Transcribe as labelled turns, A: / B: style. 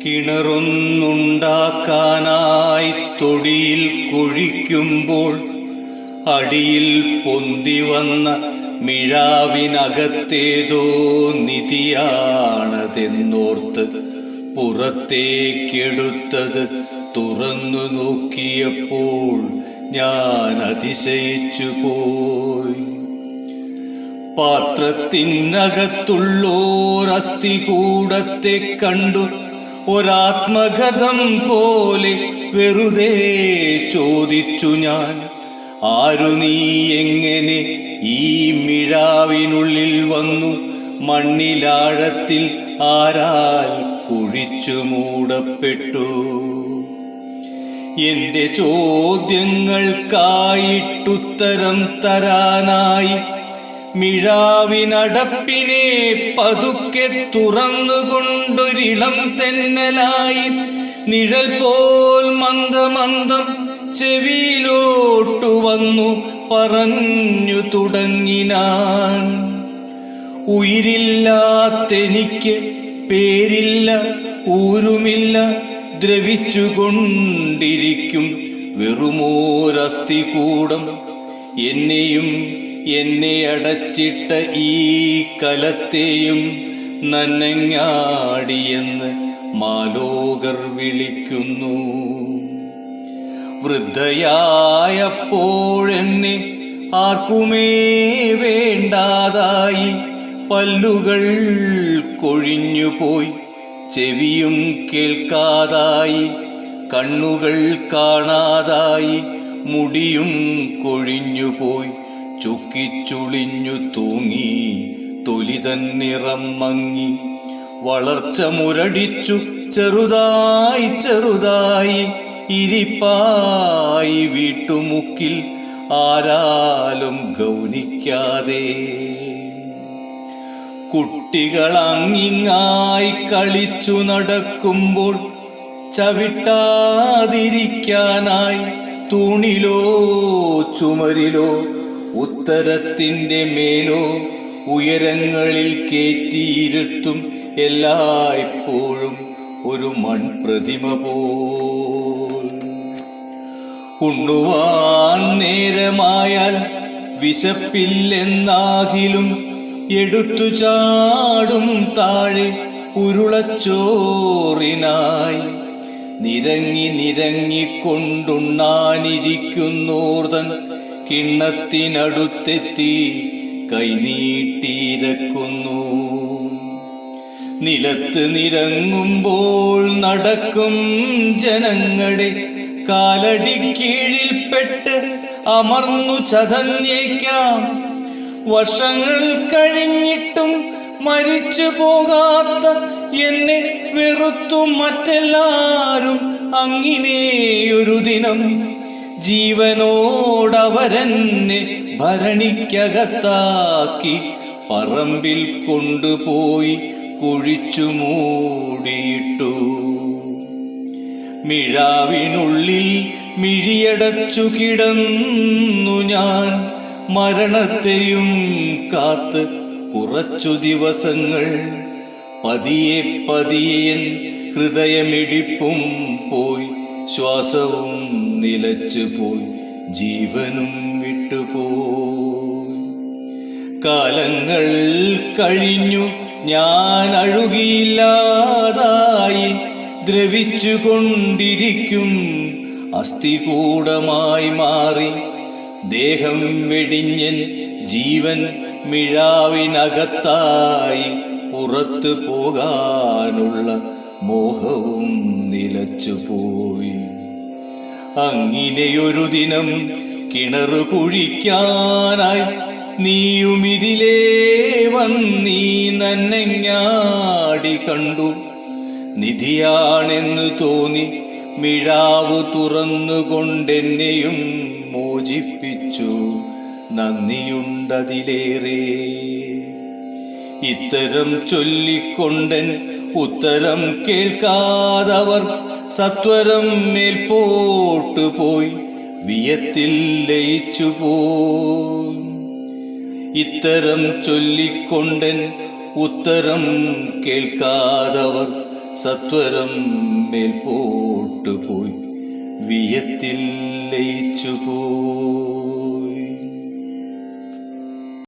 A: കിണറൊന്നുണ്ടാക്കാനായി തൊടിയിൽ കുഴിക്കുമ്പോൾ അടിയിൽ പൊന്തി വന്ന മിഴാവിനകത്തേതോ നിധിയാണതെന്നോർത്ത് പുറത്തേക്കെടുത്തത് തുറന്നു നോക്കിയപ്പോൾ ഞാൻ അതിശയിച്ചു പോയി. പാത്രത്തിനകത്തുള്ളോരസ്ഥികൂടത്തെ കണ്ടു ഒരാത്മകഥം പോലെ വെറുതെ ചോദിച്ചു ഞാൻ, ആരു നീ, എങ്ങനെ ഈ മിഴാവിനുള്ളിൽ വന്നു, മണ്ണിലാഴത്തിൽ ആരാൽ കുഴിച്ചു മൂടപ്പെട്ടു? എന്റെ ചോദ്യങ്ങൾക്കായിട്ടുത്തരം തരാനായി മിഴാവിനടപ്പിനെ പതുക്കെ തുറന്നുകൊണ്ടൊരിളം തെന്നലായി നിഴൽ പോൽ മന്ദമന്ദം ചെവിയിലോട്ടു വന്നു പറഞ്ഞു തുടങ്ങിനാൻ. ഉയിരില്ലാത്തെനിക്ക് പേരില്ല, ഊരുമില്ല, ദ്രവിച്ചുകൊണ്ടിരിക്കും വെറുമോരസ്ഥികൂടം. എന്നെയും എന്നെ അടച്ചിട്ട ഈ കലത്തെയും നന്നങ്ങാടിയെന്ന് മാലോകർ വിളിക്കുന്നു. വൃദ്ധയായപ്പോഴെന്നെ ആർക്കുമേ വേണ്ടാതായി, പല്ലുകൾ കൊഴിഞ്ഞുപോയി, ചെവിയും കേൾക്കാതായി, കണ്ണുകൾ കാണാതായി, മുടിയും കൊഴിഞ്ഞുപോയി, ചുക്കിച്ചുളിഞ്ഞു തൂങ്ങി, തൊലി തന്നിറം മങ്ങി, വളർച്ച മുരടിച്ചു ചെറുതായി ചെറുതായി, ഇരിപ്പായി വീട്ടുമുക്കിൽ ആരാലും ഗൗനിക്കാതെ. കുട്ടികളങ്ങിങ്ങായി കളിച്ചു നടക്കുമ്പോൾ ചവിട്ടാതിരിക്കാനായി തൂണിലോ ചുമരിലോ ഉത്തരത്തിൻ്റെ മേലോ ഉയരങ്ങളിൽ കേറ്റിയിരുത്തും എല്ലായ്പ്പോഴും ഒരു മൺപ്രതിമ പോൽ. ഉണ്ണുവാൻ നേരമായാൽ വിശപ്പില്ലെന്നാകിലും എടുത്തു ചാടും താഴെ ഉരുളച്ചോറിനായി. നിരങ്ങി നിരങ്ങിക്കൊണ്ടുണ്ണാനിരിക്കുന്നോർതൻ കിണ്ണത്തിനടുത്തെത്തി കൈനീട്ടിയിരക്കുന്നു. നിലത്ത് നിരങ്ങുമ്പോൾ നടക്കും ജനങ്ങളുടെ കാലടിക്കീഴിൽപ്പെട്ട് അമർന്നു ചതഞ്ഞേക്കാം. വർഷങ്ങൾ കഴിഞ്ഞിട്ടും മരിച്ചു പോകാത്ത എന്നെ വെറുത്തു മറ്റെല്ലാരും അങ്ങിനെയൊരു ദിനം ജീവനോടവരെന്നെ ഭരണിക്കകത്താക്കി പറമ്പിൽ കൊണ്ടുപോയി കുഴിച്ചു മൂടിയിട്ടു. മിഴാവിനുള്ളിൽ മിഴിയടച്ചു കിടന്നു ഞാൻ, മരണത്തെയും കാത്ത് കുറച്ചു ദിവസങ്ങൾ. പതിയെ പതിയെ ഹൃദയമിടിപ്പും പോയി, ശ്വാസവും നിലച്ചു പോയി, ജീവനും വിട്ടുപോയി. കാലങ്ങൾ കഴിഞ്ഞു, ഞാൻ അഴുകിയില്ലാതായി, ദ്രവിച്ചുകൊണ്ടിരിക്കും അസ്ഥികൂടമായി മാറി. ദേഹം വെടിഞ്ഞൻ ജീവൻ മിഴാവിനകത്തായി, പുറത്തു പോകാനുള്ള മോഹവും നിലച്ചുപോയി. അങ്ങിനെയൊരു ദിനം കിണറു കുഴിക്കാനായി നീയുമിതിലേ വന്നീ നന്നങ്ങാടി കണ്ടു. നിധിയാണെന്ന് തോന്നി മിഴാവു തുറന്നുകൊണ്ടെന്നെയും മോചിപ്പിച്ചു, നന്ദിയുണ്ടതിലേറെ. ഇത്തരം ചൊല്ലിക്കൊണ്ടൻ ഉത്തരം കേൾക്കാതവർ സത്വരം മേൽപോട്ടു പോയി വിയത്തിൽ ലയിച്ചു പോയി. ഇത്തരം ചൊല്ലിക്കൊണ്ടൻ ഉത്തരം കേൾക്കാതവർ സത്വരം മേൽപോട്ടു പോയി വിയത്തിൽ ലയിച്ചു പോയി.